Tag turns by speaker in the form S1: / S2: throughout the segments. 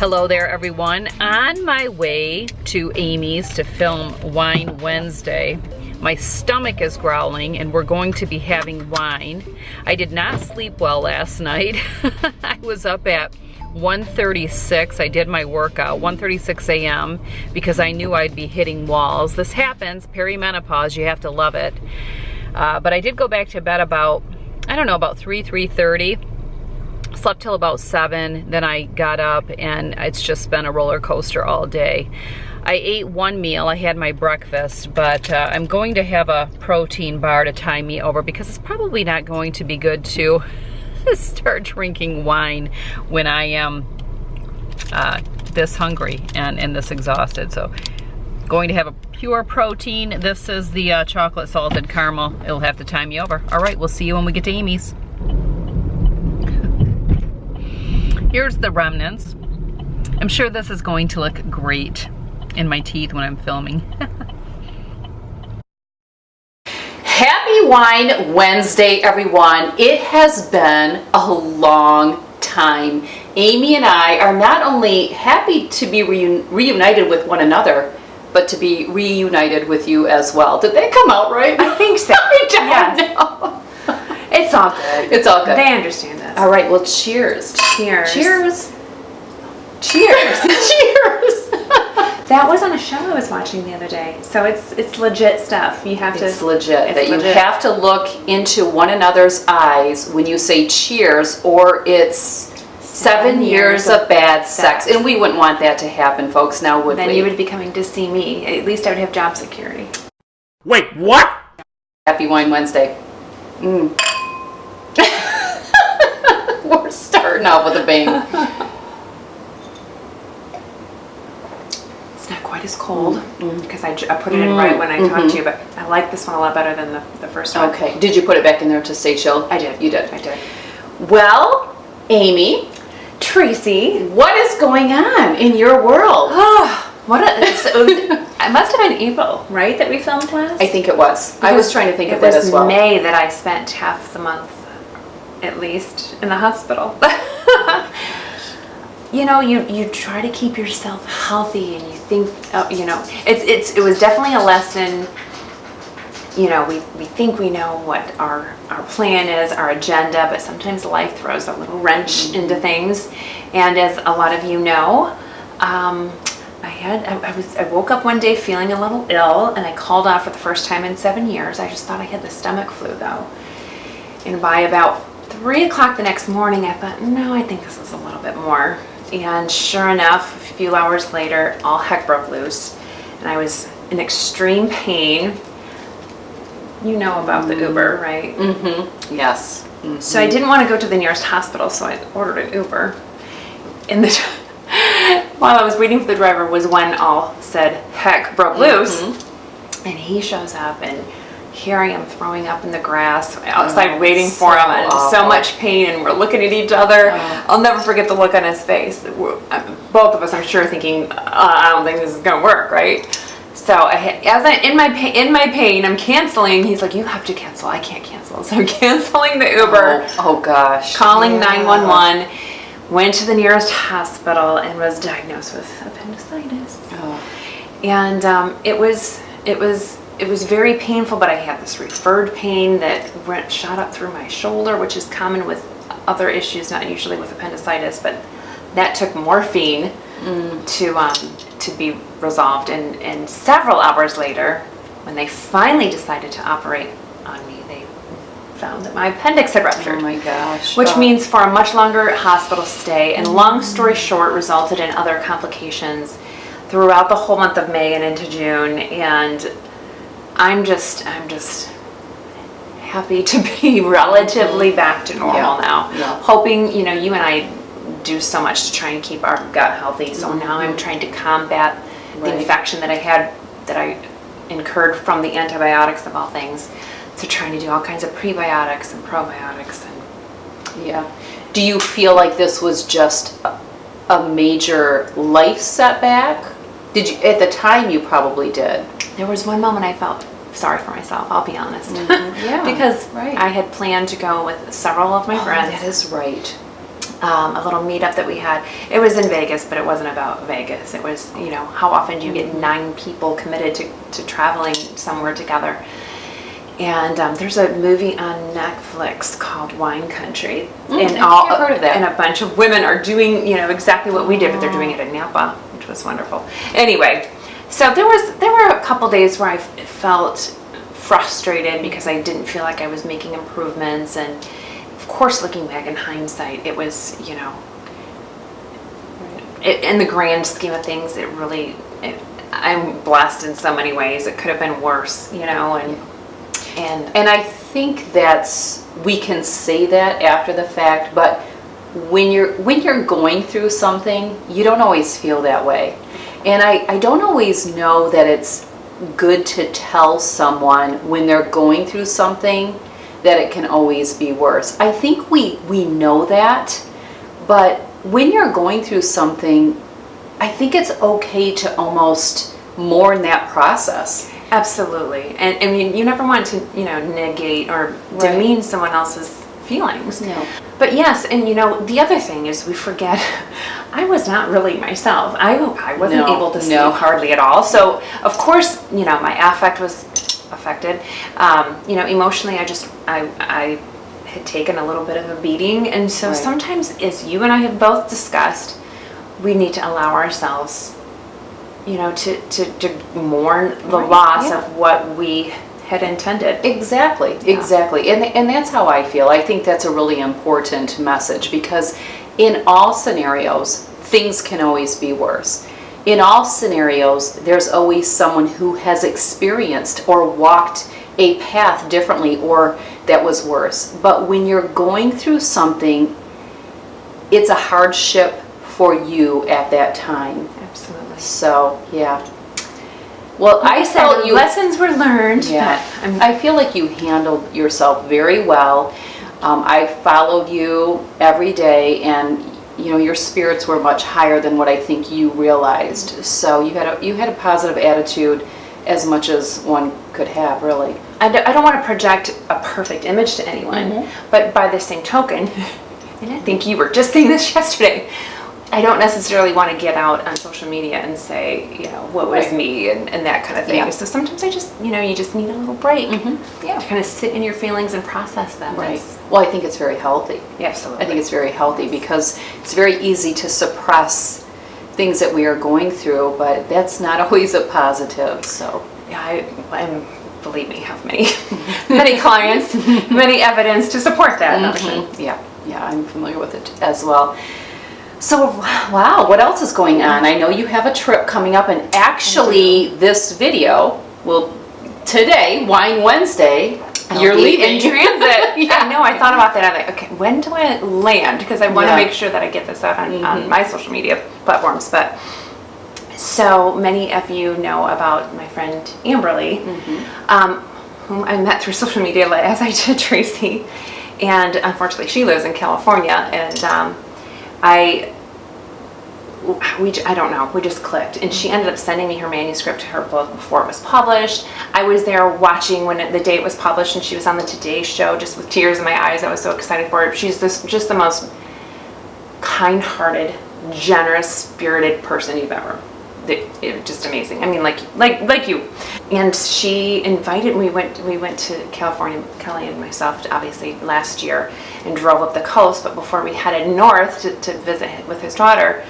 S1: Hello there everyone. On my way to Amy's to film Wine Wednesday. My stomach is growling and we're going to be having wine. I did not sleep well last night. I was up at 1:36. I did my workout, 1:36 a.m. because I knew I'd be hitting walls. This happens, perimenopause, you have to love it. But I did go back to bed about, I don't know, about 3:30. Slept till about 7, then I got up and it's just been a roller coaster all day. I ate one meal, I had my breakfast, but I'm going to have a protein bar to tie me over because it's probably not going to be good to start drinking wine when I am this hungry and this exhausted. So going to have a pure protein. This is the chocolate salted caramel. It'll have to tie me over. All right, we'll see you when we get to Amy's. Here's the remnants. I'm sure this is going to look great in my teeth when I'm filming. Happy Wine Wednesday, everyone. It has been a long time. Amy and I are not only happy to be reunited with one another, but to be reunited with you as well. Did that come out right?
S2: I think so.
S1: I don't know.
S2: It's all good.
S1: It's all good.
S2: They understand this.
S1: All right, well, cheers.
S2: Cheers.
S1: Cheers. Cheers. Cheers.
S2: That was on a show I was watching the other day, so it's legit stuff. You have to.
S1: It's legit.
S2: It's legit.
S1: You have to look into one another's eyes when you say cheers, or it's 7 years of bad sex. And we wouldn't want that to happen, folks, now would we?
S2: Then you would be coming to see me. At least I would have job security.
S3: Wait, what?
S1: Happy Wine Wednesday. We're starting off with a bang.
S2: It's not quite as cold because I put it in right when I talked to you, but I like this one a lot better than the first one.
S1: Okay. Did you put it back in there to stay chilled?
S2: I did.
S1: You did?
S2: I did.
S1: Well, Amy.
S2: Tracy.
S1: What is going on in your world?
S2: It must have been April, right, that we filmed last?
S1: I think it was. I was trying to think of that as well.
S2: It was May that I spent half the month, at least, in the hospital. You know, you try to keep yourself healthy, and you think, you know, it was definitely a lesson. You know, we think we know what our plan is, our agenda, but sometimes life throws a little wrench into things. And as a lot of you know, I woke up one day feeling a little ill, and I called off for the first time in 7 years. I just thought I had the stomach flu though. And by about 3 o'clock the next morning, I thought, no, I think this is a little bit more. And sure enough, a few hours later, all heck broke loose. And I was in extreme pain. You know about the Uber, right?
S1: Mm-hmm. Yes. Mm-hmm.
S2: So I didn't want to go to the nearest hospital, so I ordered an Uber. And while I was waiting for the driver was when all said heck broke loose. And he shows up, and here I am throwing up in the grass outside waiting for him, and so much pain, and we're looking at each other. I'll never forget the look on his face. Both of us, I'm sure, thinking, I don't think this is going to work, right? So in my pain, I'm canceling. He's like, you have to cancel. I can't cancel. So I'm canceling the Uber.
S1: Oh gosh.
S2: Calling 911. Went to the nearest hospital and was diagnosed with appendicitis. And it was very painful, but I had this referred pain that shot up through my shoulder, which is common with other issues, not usually with appendicitis, but that took morphine to be resolved. And several hours later, when they finally decided to operate on me, they found that my appendix had ruptured.
S1: Oh my gosh.
S2: Which means for a much longer hospital stay, and long story short, resulted in other complications throughout the whole month of May and into June. And I'm just happy to be relatively back to normal now.
S3: Yeah.
S2: Hoping, you and I do so much to try and keep our gut healthy. So now I'm trying to combat the infection that I incurred from the antibiotics of all things. So trying to do all kinds of prebiotics and probiotics.
S3: Yeah. Do you feel like this was just a major life setback? Did you, at the time you probably did?
S2: There was one moment I felt sorry for myself, I'll be honest.
S3: Yeah.
S2: Because I had planned to go with several of my friends.
S3: That is right.
S2: A little meetup that we had. It was in Vegas, but it wasn't about Vegas. It was, how often do you get 9 people committed to traveling somewhere together? And there's a movie on Netflix called Wine Country, and
S3: I've heard of that.
S2: And a bunch of women are doing, exactly what we did, but they're doing it in Napa, which was wonderful. Anyway, so there were a couple days where I felt frustrated because I didn't feel like I was making improvements, and of course, looking back in hindsight, it was, in the grand scheme of things, I'm blessed in so many ways. It could have been worse, And
S3: I think we can say that after the fact, but when you're going through something, you don't always feel that way. And I don't always know that it's good to tell someone when they're going through something that it can always be worse. I think we know that, but when you're going through something, I think it's okay to almost mourn that process.
S2: Absolutely. And I mean, you never want to, negate or demean someone else's feelings.
S3: No.
S2: But yes, and the other thing is we forget I was not really myself. I wasn't able to sleep hardly at all. So of course, my affect was affected. Emotionally, I had taken a little bit of a beating. And so sometimes, as you and I have both discussed, we need to allow ourselves to mourn the loss of what we had intended.
S3: Exactly. And that's how I feel. I think that's a really important message, because in all scenarios, things can always be worse. In all scenarios, there's always someone who has experienced or walked a path differently or that was worse. But when you're going through something, it's a hardship for you at that time.
S2: Absolutely.
S3: So, yeah. Well, I felt
S2: lessons were learned.
S3: Yeah. I feel like you handled yourself very well. I followed you every day, and your spirits were much higher than what I think you realized. So you had a positive attitude, as much as one could have, really.
S2: I don't want to project a perfect image to anyone, but by the same token, and I think you were just saying this yesterday, I don't necessarily want to get out on social media and say, what was me and that kind of thing. Yeah. So sometimes I just, you just need a little break to kind of sit in your feelings and process them.
S3: Right. Well, I think it's very healthy.
S2: Yeah, absolutely.
S3: I think it's very healthy, because it's very easy to suppress things that we are going through, but that's not always a positive. So
S2: yeah, I'm believe me, have many clients, many evidence to support that notion.
S3: Yeah, I'm familiar with it as well. So, wow, what else is going on? I know you have a trip coming up, and actually this video today, Wine Wednesday, you're leaving.
S2: In transit. I know, I thought about that. I'm like, okay, when do I land? Because I want to make sure that I get this out on my social media platforms. But so many of you know about my friend Amberly, whom I met through social media, as I did Tracy. And unfortunately, she lives in California, and I don't know, we just clicked, and she ended up sending me her manuscript to her book before it was published. I was there watching the day it was published, and she was on the Today Show just with tears in my eyes. I was so excited for her. She's just the most kind-hearted, generous, spirited person you've ever. Just amazing. I mean, like you. And she invited me. We went to California, Kelly and myself, obviously last year, and drove up the coast. But before we headed north to visit with his daughter,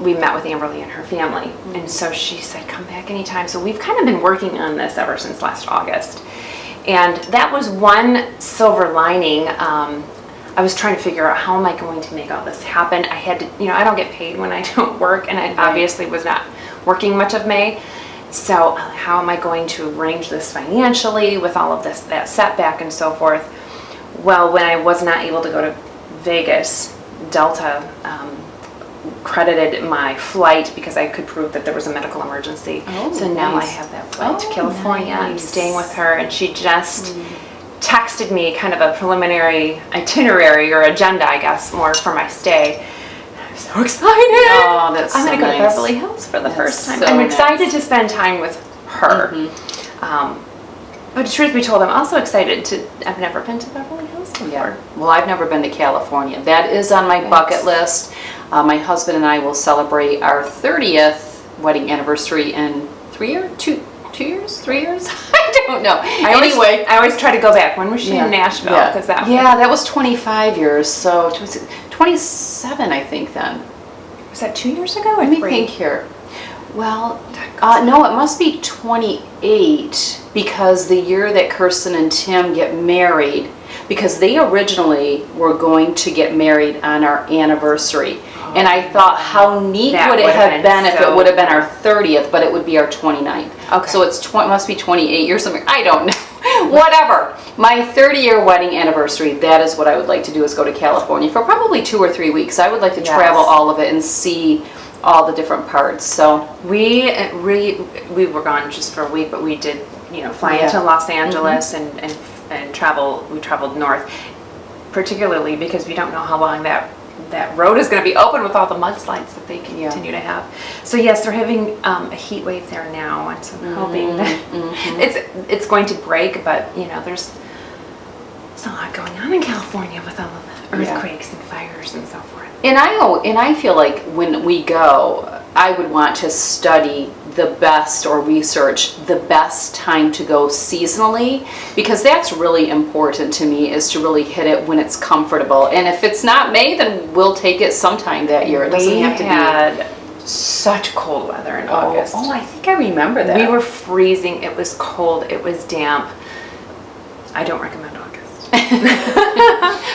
S2: we met with Amberly and her family. And so she said, come back anytime. So we've kind of been working on this ever since last August. And that was one silver lining. I was trying to figure out, how am I going to make all this happen? I had to, I don't get paid when I don't work, and I obviously was not working much of May. So how am I going to arrange this financially with all of that setback and so forth? Well, when I was not able to go to Vegas, Delta credited my flight because I could prove that there was a medical emergency.
S3: Oh,
S2: so now I
S3: nice.
S2: have that flight to California. I'm
S3: nice.
S2: staying with her, and she just texted me kind of a preliminary itinerary or agenda, I guess, more for my stay. I'm so excited.
S3: Oh, that's
S2: I'm
S3: so
S2: going to go to
S3: nice.
S2: Beverly Hills for the first time.
S3: so
S2: I'm excited
S3: nice.
S2: to spend time with her. But truth be told, I'm also excited I've never been to Beverly Hills before.
S3: Yeah. Well, I've never been to California. That is on my bucket list. My husband and I will celebrate our 30th wedding anniversary in 3 years? 2 years? 3 years? I don't know.
S2: I always try to go back. When was she in Nashville?
S3: Yeah.
S2: 'Cause that
S3: Was 25 years. So 27, I think, then.
S2: was that 2 years ago or
S3: Let me
S2: 3?
S3: think here. Well, no, it must be 28 because the year that Kirsten and Tim get married, because they originally were going to get married on our anniversary. And I thought, how neat
S2: That
S3: would it
S2: would have
S3: have
S2: been
S3: been if
S2: so
S3: it would have been our 30th, but it would be our 29th.
S2: Okay.
S3: So it must be 28 years something. I don't know. Whatever. My 30-year wedding anniversary, that is what I would like to do, is go to California for probably 2 or 3 weeks. I would like to travel all of it and see all the different parts. So
S2: We were gone just for a week, but we did, fly into Los Angeles and travel. We traveled north, particularly because we don't know how long that road is going to be open with all the mudslides that they continue to have. So yes, they're having a heat wave there now, and so I'm hoping that it's going to break. But there's a lot going on in California with all of the earthquakes and fires and so forth.
S3: And I feel like when we go, I would want to study the best or research the best time to go seasonally, because that's really important to me, is to really hit it when it's comfortable. And if it's not May, then we'll take it sometime that year. It doesn't have to be.
S2: We had such cold weather in August.
S3: Oh, I think I remember that.
S2: We were freezing. It was cold. It was damp. I don't recommend August.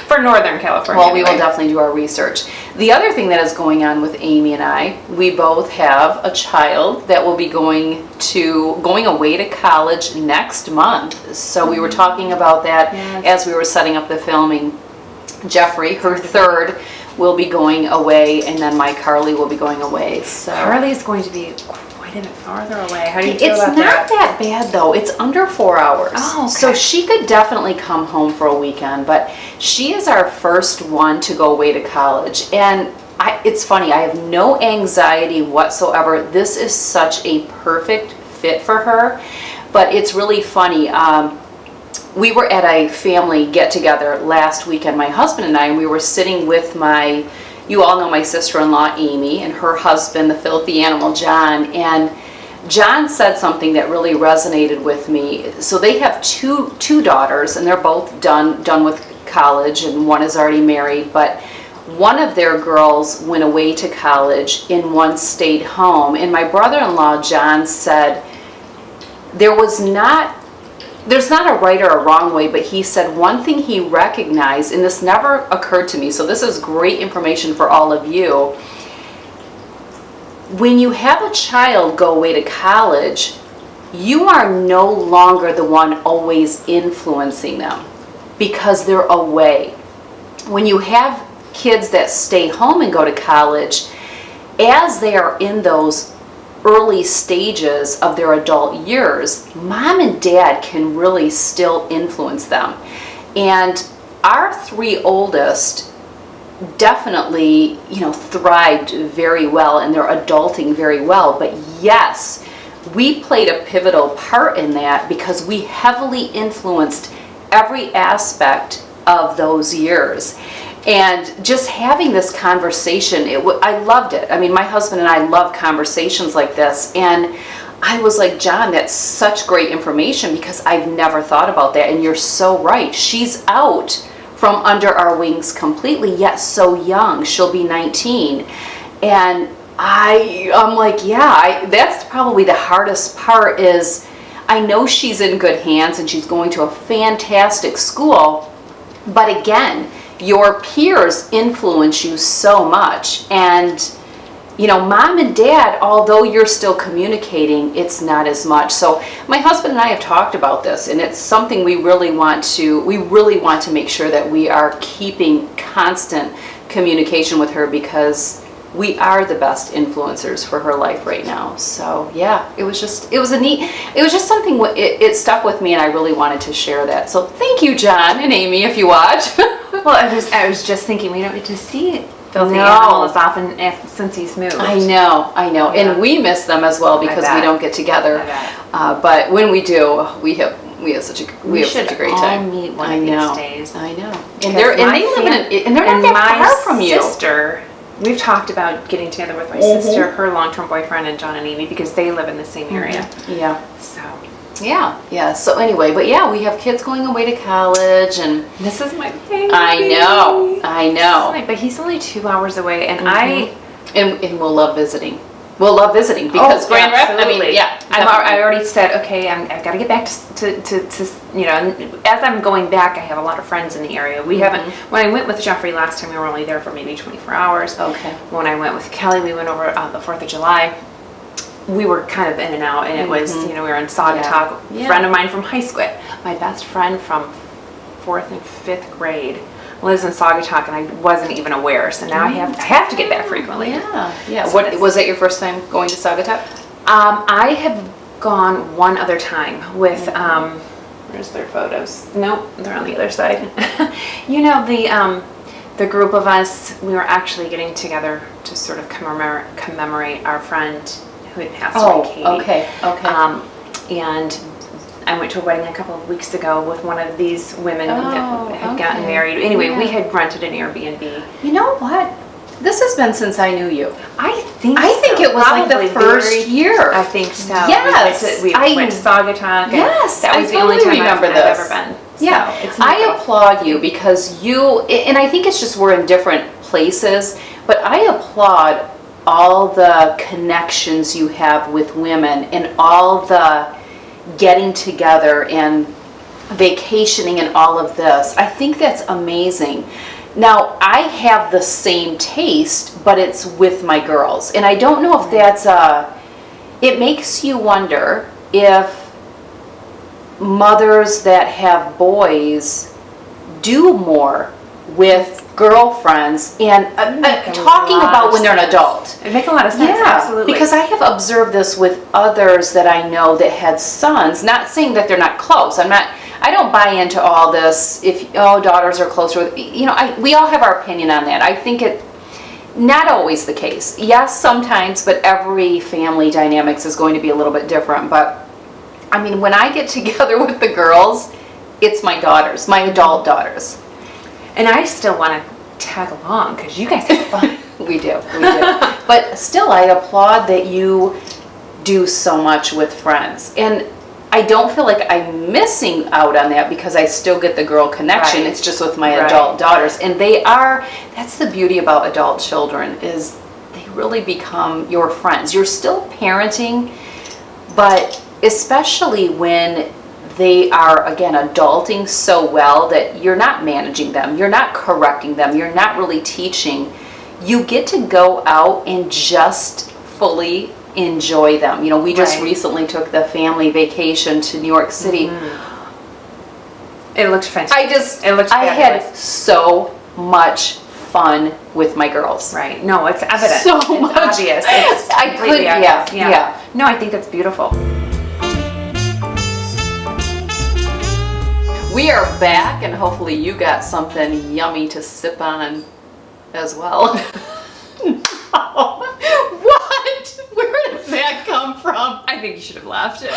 S2: For Northern California.
S3: Well, we will definitely do our research. The other thing that is going on with Amy and I, we both have a child that will be going away to college next month. So we were talking about that as we were setting up the filming. Jeffrey, her third, will be going away, and then my Carly will be going away. So
S2: Carly's going to be quite a bit farther away. How do you feel
S3: it's
S2: about
S3: not
S2: that?
S3: that bad though. It's under 4 hours.
S2: Oh, okay.
S3: So she could definitely come home for a weekend, but she is our first one to go away to college. And it's funny, I have no anxiety whatsoever. This is such a perfect fit for her. But it's really funny. We were at a family get-together last weekend, my husband and I, and we were sitting with you all know my sister-in-law, Amy, and her husband, the filthy animal, John. And John said something that really resonated with me. So they have two daughters, and they're both done with college, and one is already married. But one of their girls went away to college, and one stayed home. And my brother-in-law, John, said there's not a right or a wrong way, but he said one thing he recognized, and this never occurred to me, so this is great information for all of you. When you have a child go away to college, you are no longer the one always influencing them because they're away. When you have kids that stay home and go to college, as they are in those early stages of their adult years, mom and dad can really still influence them. And our 3 oldest definitely, thrived very well, and they're adulting very well. But yes, we played a pivotal part in that because we heavily influenced every aspect of those years. And just having this conversation, I loved it. I mean, my husband and I love conversations like this. And I was like, John, that's such great information because I've never thought about that. And you're so right. She's out from under our wings completely, yet so young. She'll be 19. And I'm like, that's probably the hardest part is I know she's in good hands and she's going to a fantastic school. But again, your peers influence you so much, and mom and dad, although you're still communicating, it's not as much. So my husband and I have talked about this, and it's something we really want to make sure that we are keeping constant communication with her, because we are the best influencers for her life right now. So yeah, it was just something, it stuck with me, and I really wanted to share that. So thank you, John and Amy, if you watch.
S2: Well, I was just thinking, we don't get to see filthy
S3: No.
S2: animals often since he's moved.
S3: I know,
S2: Yeah.
S3: and we miss them as well because we
S2: bet.
S3: don't get together.
S2: I bet.
S3: But when we do, we have such a great time.
S2: Meet one
S3: I
S2: of
S3: know.
S2: these days.
S3: I know.
S2: Because
S3: And they live and they're not
S2: and
S3: that
S2: my
S3: far from you.
S2: sister, we've talked about getting together with my sister, her long-term boyfriend, and John and Amy, because they live in the same area.
S3: Yeah.
S2: So
S3: Yeah. So anyway, but yeah, we have kids going away to college, and
S2: this is my baby.
S3: I know.
S2: But he's only 2 hours away, and
S3: And we'll love visiting. We'll love visiting because Grand Rapids. I mean, yeah.
S2: I already said, okay, I've got to get back to as I'm going back, I have a lot of friends in the area. We haven't, when I went with Jeffrey last time, we were only there for maybe 24 hours.
S3: Okay.
S2: When I went with Kelly, we went over the 4th of July. We were kind of in and out, and it was, we were in Saugatuck.
S3: Yeah.
S2: Friend of mine from high school, my best friend from 4th and 5th grade, lives in Saugatuck, and I wasn't even aware. So now I have to get back frequently.
S3: Yeah.
S2: So
S3: What was that your first time going to Saugatuck?
S2: I have gone one other time with, where's their photos? Nope, they're on the other side. The group of us, we were actually getting together to sort of commemorate our friend who had passed away, Katie.
S3: Okay.
S2: And I went to a wedding a couple of weeks ago with one of these women that had gotten married. Anyway, we had rented an Airbnb.
S3: You know what? This has been since I knew you.
S2: I think
S3: it was like the
S2: Probably
S3: first year.
S2: I think so.
S3: Yes.
S2: We went to Saugatuck.
S3: Yes,
S2: That was
S3: I
S2: the only
S3: totally
S2: time
S3: remember
S2: I've
S3: this.
S2: ever been.
S3: Yeah,
S2: So it's
S3: I
S2: neat.
S3: applaud you because and I think it's just we're in different places, but I applaud all the connections you have with women and all the getting together and vacationing and all of this. I think that's amazing. Now, I have the same taste, but it's with my girls. And I don't know if that's it makes you wonder if mothers that have boys do more with girlfriends and talking about when they're an adult.
S2: It makes a lot of sense.
S3: Yeah,
S2: Absolutely.
S3: because I have observed this with others that I know that had sons. Not saying that they're not close. I don't buy into all this. Daughters are closer with. We all have our opinion on that. I think not always the case. Yes, sometimes, but every family dynamics is going to be a little bit different. But I mean, when I get together with the girls, it's my daughters, my adult daughters.
S2: And I still want to tag along because you guys have fun.
S3: We do. But still, I applaud that you do so much with friends. And I don't feel like I'm missing out on that because I still get the girl connection.
S2: Right.
S3: It's just with my adult daughters. And that's the beauty about adult children, is they really become your friends. You're still parenting, but especially when they are, again, adulting so well that you're not managing them, you're not correcting them, you're not really teaching. You get to go out and just fully enjoy them. We just recently took the family vacation to New York City.
S2: It looked fantastic.
S3: I had so much fun with my girls.
S2: Right. No, it's evident.
S3: So
S2: it's
S3: much.
S2: obvious. It's completely obvious.
S3: Yeah.
S2: No, I think that's beautiful.
S3: We are back, and hopefully you got something yummy to sip on as well. What? Where did that come from?
S2: I think you should have left it.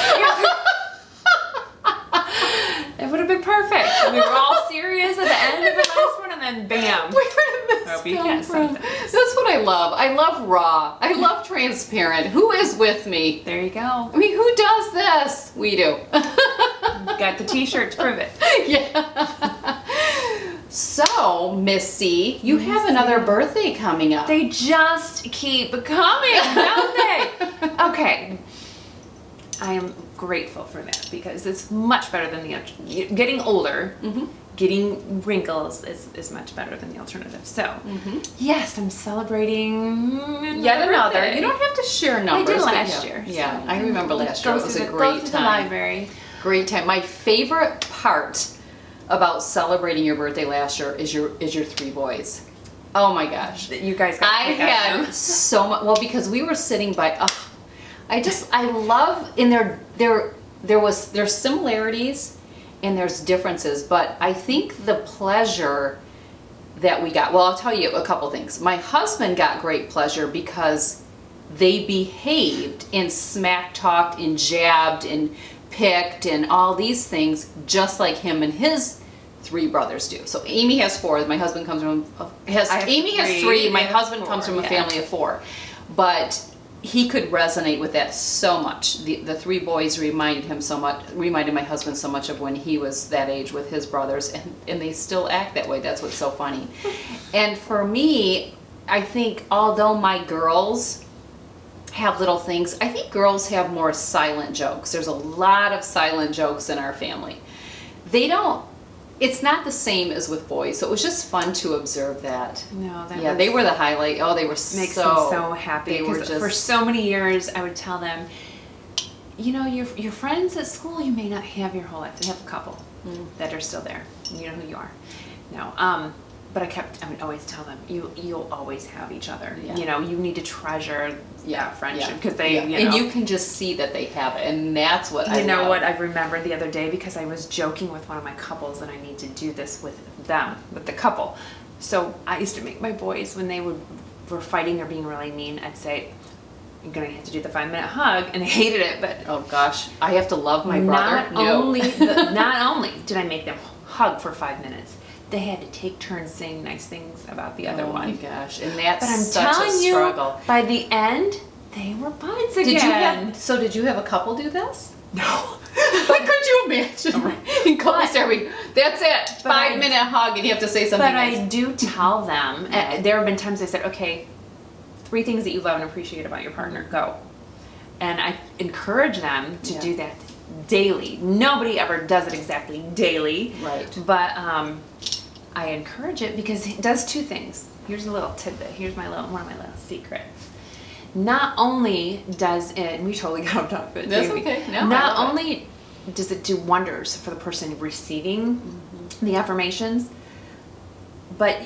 S2: It would have been perfect. We were all serious at the end of the last one, and then bam.
S3: Where did this
S2: Hope you
S3: come
S2: got
S3: from?
S2: something.
S3: That's what I love. I love raw. I love transparent. Who is with me?
S2: There you go.
S3: I mean, who does this? We do.
S2: Got the t-shirt to prove it.
S3: Yeah. So, Missy, you have another birthday coming up.
S2: They just keep coming, don't they? Okay. I am grateful for that because it's much better than getting older. getting wrinkles is much better than the alternative. So, yes, I'm celebrating
S3: Yet another.
S2: birthday.
S3: You don't have to share numbers.
S2: I did
S3: but
S2: last year.
S3: Yeah,
S2: so
S3: I remember last year. It was a
S2: go
S3: great
S2: through
S3: time.
S2: the library.
S3: Great time. My favorite part about celebrating your birthday last year is your 3 boys. Oh my gosh.
S2: You guys got
S3: I
S2: to pick out
S3: had
S2: them.
S3: so much, well, because we were sitting by, I love, in there's similarities and there's differences, but I think the pleasure that we got, well, I'll tell you a couple things. My husband got great pleasure because they behaved and smack talked and jabbed and picked and all these things just like him and his 3 brothers do. So Amy has 4. My husband comes from Amy has 3. My husband comes from a family of 4. But he could resonate with that so much. The 3 boys reminded my husband so much of when he was that age with his brothers, and they still act that way. That's what's so funny. And for me, I think although my girls have little things, I think girls have more silent jokes. There's a lot of silent jokes in our family. It's not the same as with boys, so it was just fun to observe that.
S2: No,
S3: they were the highlight. Oh, they were
S2: makes me
S3: so
S2: so happy. Because for so many years, I would tell them, you know, your friends at school, you may not have your whole life. They have a couple that are still there. You know who you are. No, but I would always tell them, you'll always have each other.
S3: Yeah.
S2: You know, you need to treasure that friendship because they, you know,
S3: and you can just see that they have it, and that's what I love.
S2: what I remembered the other day, because I was joking with one of my couples and I need to do this with them, with the couple. So I used to make my boys, when they were fighting or being really mean, I'd say, you're gonna have to do the 5-minute hug, and they hated it. But
S3: oh gosh, I have to love my brother.
S2: Not only did I make them hug for 5 minutes, they had to take turns saying nice things about the other one.
S3: Oh my gosh, and that's
S2: But I'm
S3: such
S2: telling
S3: a struggle.
S2: you, by the end, they were buds again.
S3: Did you have a couple do this?
S2: No.
S3: But could you imagine? In couple therapy, that's it.
S2: But
S3: 5-minute hug, and you have to say something
S2: But
S3: nice.
S2: I do tell them, there have been times I said, okay, 3 things that you love and appreciate about your partner, go. And I encourage them to do that daily. Nobody ever does it exactly daily.
S3: Right.
S2: But I encourage it because it does 2 things. Here's a little tidbit. Here's one of my little secrets. Not only does it, and we totally got off topic, but
S3: That's okay. No,
S2: not only does it do wonders for the person receiving the affirmations, but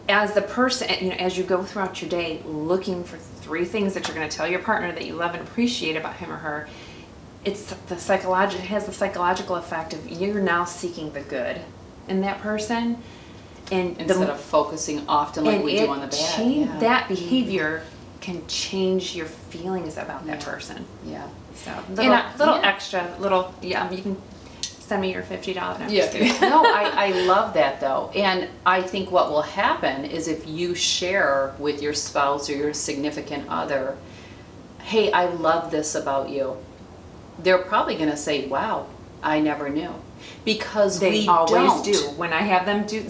S2: as the person, you know, as you go throughout your day looking for 3 things that you're going to tell your partner that you love and appreciate about him or her, it has the psychological effect of you're now seeking the good in that person, and
S3: Instead of focusing often like we do on the bad.
S2: That behavior can change your feelings about that person.
S3: Yeah.
S2: So
S3: extra,
S2: you can send me your $50. No,
S3: Yeah.
S2: just kidding.
S3: No, I love that though. And I think what will happen is if you share with your spouse or your significant other, hey, I love this about you, they're probably going to say, wow, I never knew. Because
S2: They always do. When I have them do,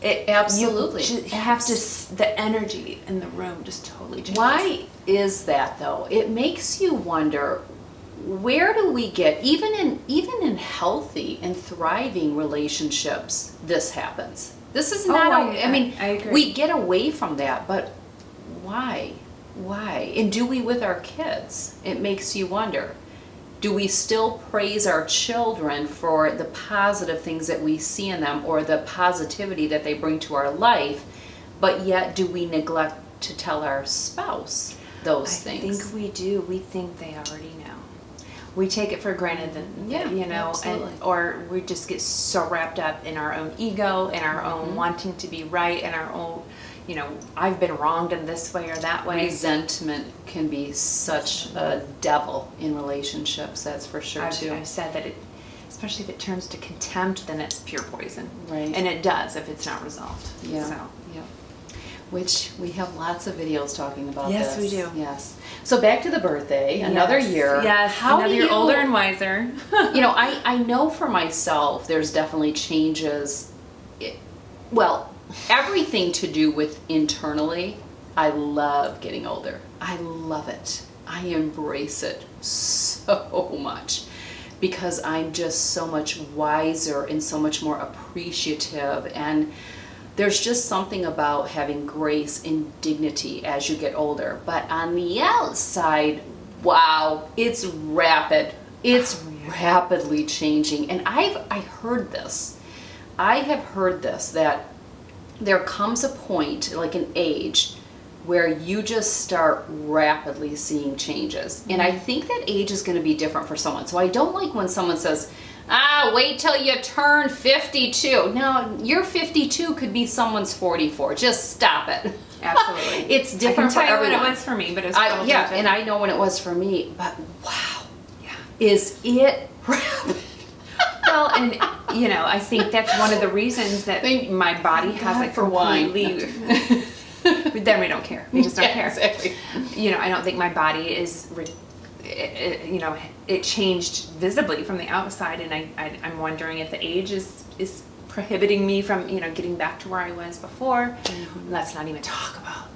S3: absolutely.
S2: You have to, the energy in the room just totally changes.
S3: Why is that though? It makes you wonder, where do we get, even in healthy and thriving relationships, this happens. This is not,
S2: I agree.
S3: we get away from that, but why? Why? And do we with our kids? It makes you wonder. Do we still praise our children for the positive things that we see in them or the positivity that they bring to our life, but yet do we neglect to tell our spouse those things?
S2: I think we do. We think they already know. We take it for granted that, you know, or we just get so wrapped up in our own ego and our own wanting to be right and our own, you know, I've been wronged in this way or that way.
S3: Resentment can be such a devil in relationships, that's for sure too.
S2: I've said that especially if it turns to contempt, then it's pure poison.
S3: Right.
S2: And it does if it's not resolved.
S3: Yeah.
S2: So.
S3: Yeah. Which we have lots of videos talking about
S2: Yes,
S3: this.
S2: we do.
S3: Yes. So back to the birthday, another year.
S2: Yes, another year older and wiser.
S3: You know, I know for myself there's definitely changes. Everything to do with internally, I love getting older. I love it. I embrace it so much. because I'm just so much wiser and so much more appreciative. And there's just something about having grace and dignity as you get older. But on the outside, wow, it's rapid. It's rapidly changing. And I heard this. I have heard this, that there comes a point, like an age, where you just start rapidly seeing changes. And I think that age is going to be different for someone. So I don't like when someone says, wait till you turn 52. No, your 52 could be someone's 44. Just stop it.
S2: Absolutely.
S3: It's different for
S2: I can tell
S3: everyone.
S2: you when it was for me, but it's
S3: Yeah, and I know when it was for me. But wow,
S2: yeah.
S3: is it rapid?
S2: Well, and I think that's one of the reasons that my body hasn't
S3: for wine.
S2: completely. Then we don't care. We just don't care.
S3: Exactly.
S2: I don't think my body is. It changed visibly from the outside, and I'm wondering if the age is prohibiting me from getting back to where I was before. Let's not even talk about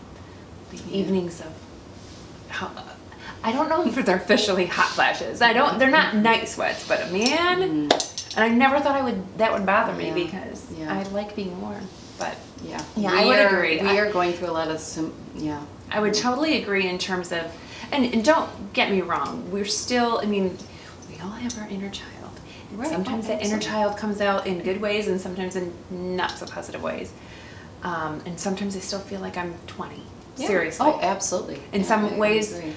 S2: the evenings of how. I don't know if they're officially hot flashes. They're not night sweats, but man, and I never thought that would bother me because I like being warm. But I would agree.
S3: We are going through a lot of
S2: I would totally agree in terms of, and don't get me wrong, we're still, we all have our inner child.
S3: Right.
S2: Sometimes that inner child comes out in good ways and sometimes in not so positive ways. And sometimes I still feel like I'm 20.
S3: Yeah.
S2: Seriously.
S3: Oh, absolutely.
S2: In some ways,
S3: agree.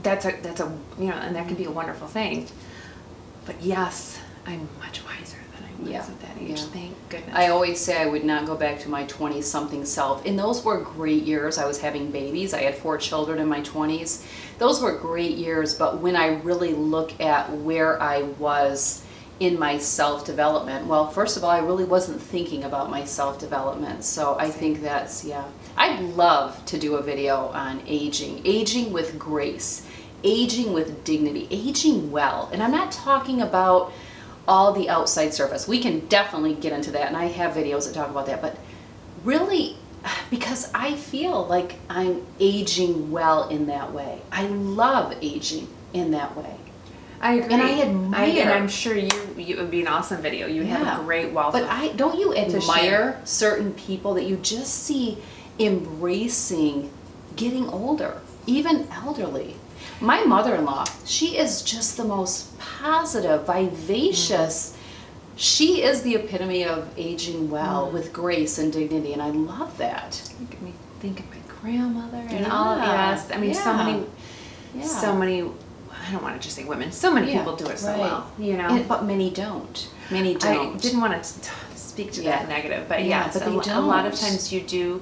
S2: that's a and that can be a wonderful thing. But yes, I'm much wiser than I was at that age. Thank goodness.
S3: I always say I would not go back to my 20-something self. And those were great years. I was having babies. I had 4 children in my 20s. Those were great years. But when I really look at where I was in my self-development, well, first of all, I really wasn't thinking about my self-development. So I think that's, I'd love to do a video on aging with grace, aging with dignity, aging well. And I'm not talking about all the outside surface. We can definitely get into that, and I have videos that talk about that, but really, because I feel like I'm aging well in that way. I love aging in that way.
S2: I agree.
S3: And I admire.
S2: And I'm sure it would be an awesome video. You have a great wealth
S3: But don't you
S2: share.
S3: admire certain people that you just see embracing getting older, even elderly? My mother-in-law, she is just the most positive, vivacious. She is the epitome of aging well with grace and dignity, and I love that.
S2: Make me think of my grandmother and all. Yes, so many. I don't want to just say women. So many people do it so well,
S3: but many don't. Many don't.
S2: I didn't want to speak to that negative, but
S3: but they don't.
S2: A lot of times you do.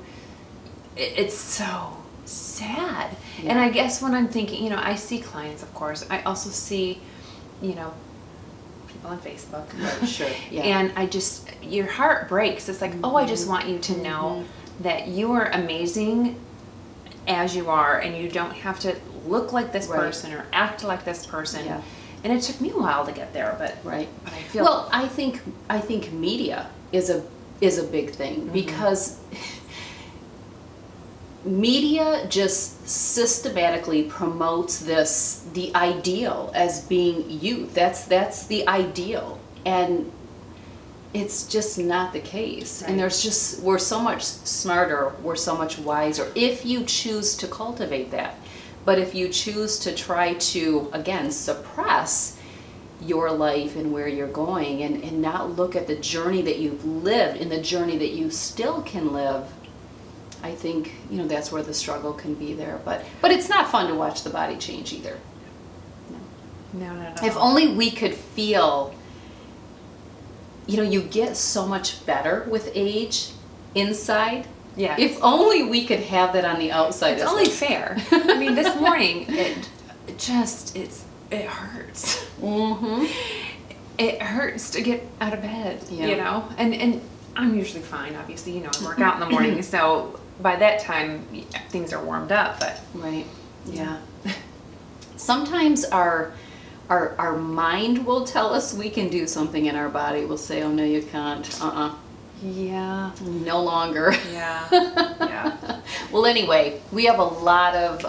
S2: It's so sad. And I guess when I'm thinking, I see clients, of course. I also see, people on Facebook.
S3: Right, sure. Yeah.
S2: And your heart breaks. It's like, I just want you to know that you are amazing as you are, and you don't have to look like this person or act like this person. Yeah. And it took me a while to get there, but I feel.
S3: Well, I think media is a big thing because media just systematically promotes the ideal as being youth. That's the ideal, and it's just not the case. And we're so much smarter, we're so much wiser if you choose to cultivate that. But if you choose to try to, again, suppress your life and where you're going and not look at the journey that you've lived and the journey that you still can live, I think, that's where the struggle can be there. But it's not fun to watch the body change either.
S2: No, not at all.
S3: If only we could feel, you get so much better with age inside.
S2: Yeah.
S3: If only we could have that on the outside.
S2: It's only fair. This morning, it hurts. Mm-hmm. It hurts to get out of bed, and I'm usually fine, obviously, I work out in the morning, so by that time, things are warmed up, but.
S3: Right, yeah. Sometimes our mind will tell us we can do something in our body. We'll say, oh, no, you can't.
S2: Yeah.
S3: No longer.
S2: Yeah.
S3: Well, anyway, we have a lot of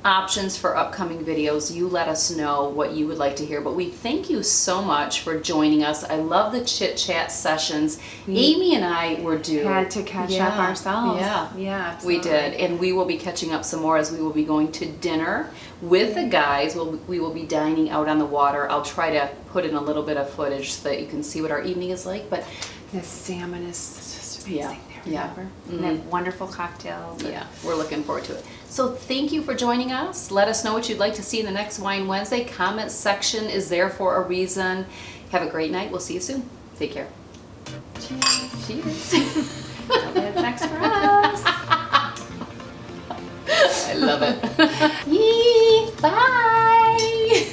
S3: options for upcoming videos. You let us know what you would like to hear. But we thank you so much for joining us. I love the chit chat sessions. Amy and I were due.
S2: Had to catch up ourselves.
S3: Yeah,
S2: Yeah,
S3: we
S2: absolutely.
S3: did, and we will be catching up some more as we will be going to dinner with the guys. We will be dining out on the water. I'll try to put in a little bit of footage so that you can see what our evening is like. But
S2: The salmon is just amazing there.
S3: yeah.
S2: Remember? And they have wonderful cocktails.
S3: yeah, we're looking forward to it. So thank you for joining us. Let us know what you'd like to see in the next Wine Wednesday. Comment section is there for a reason. Have a great night. We'll see you soon. Take care.
S2: Cheers.
S3: Cheers.
S2: That's next for us.
S3: I love it. Yee, bye.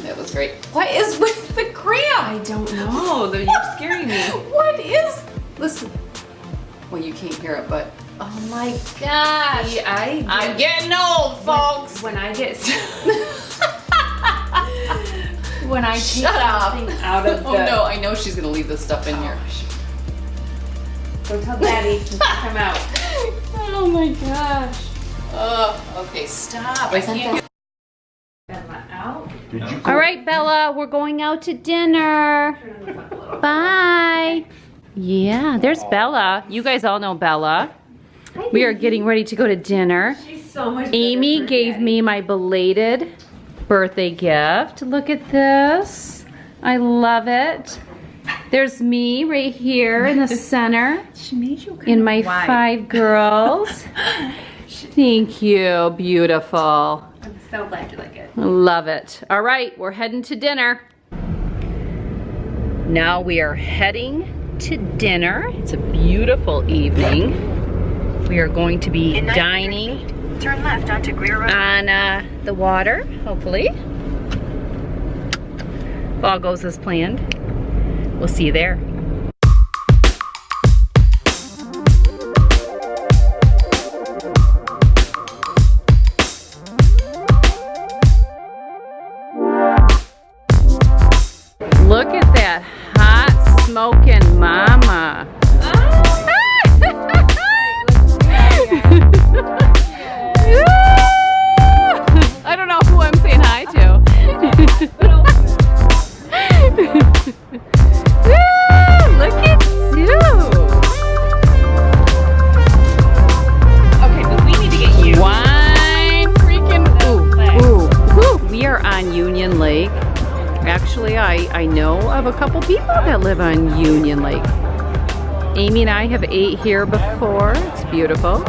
S3: That was great. What is with the cramp?
S2: I don't know. You're scaring me.
S3: What is? Listen. Well, you can't hear it, but oh my gosh!
S2: See,
S3: I'm getting old, folks.
S2: When I get when I take
S3: Shut up.
S2: something out of the
S3: Oh no! I know she's gonna leave this stuff in here.
S2: Go tell Daddy to come out.
S3: Oh my gosh! Okay, stop. I can't get.
S2: Out.
S1: All right, Bella, we're going out to dinner. Bye. Yeah, there's Bella. You guys all know Bella. We are getting ready to go to dinner.
S2: She's so much better
S1: Amy
S2: for
S1: gave
S2: Daddy.
S1: me my belated birthday gift. Look at this. I love it. There's me right here in the center.
S2: She made you
S1: In my
S2: wide.
S1: 5 girls. Thank you. Beautiful.
S2: I'm so glad you like it.
S1: Love it. All right, we're heading to dinner. Now we are heading to dinner. It's a beautiful evening. We are going to be dining
S4: Turn left onto Greer Road.
S1: on the water, hopefully. If all goes as planned. We'll see you there. Look at that hot smoking mama. I don't know who I'm saying hi to. Look at Sue.
S2: Okay, but we need to get you.
S1: Wine freaking ooh. We are on Union Lake. Actually, I know of a couple people that live on Union Lake. Amy and I have ate here before. It's beautiful.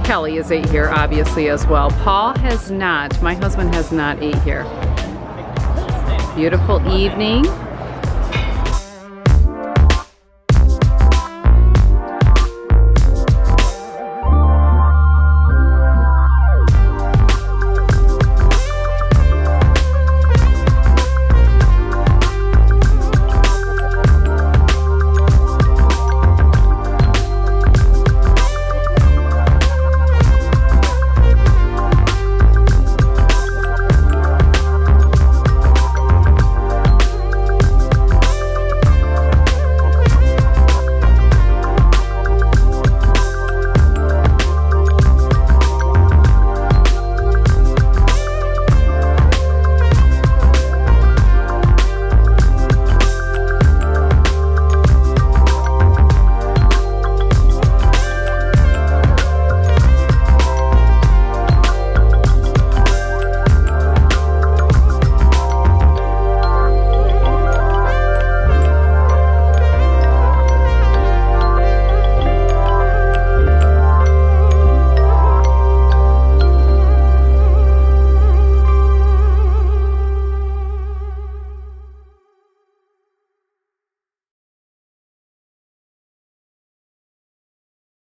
S1: Kelly has ate here, obviously, as well. Paul has not. My husband has not ate here. Beautiful evening.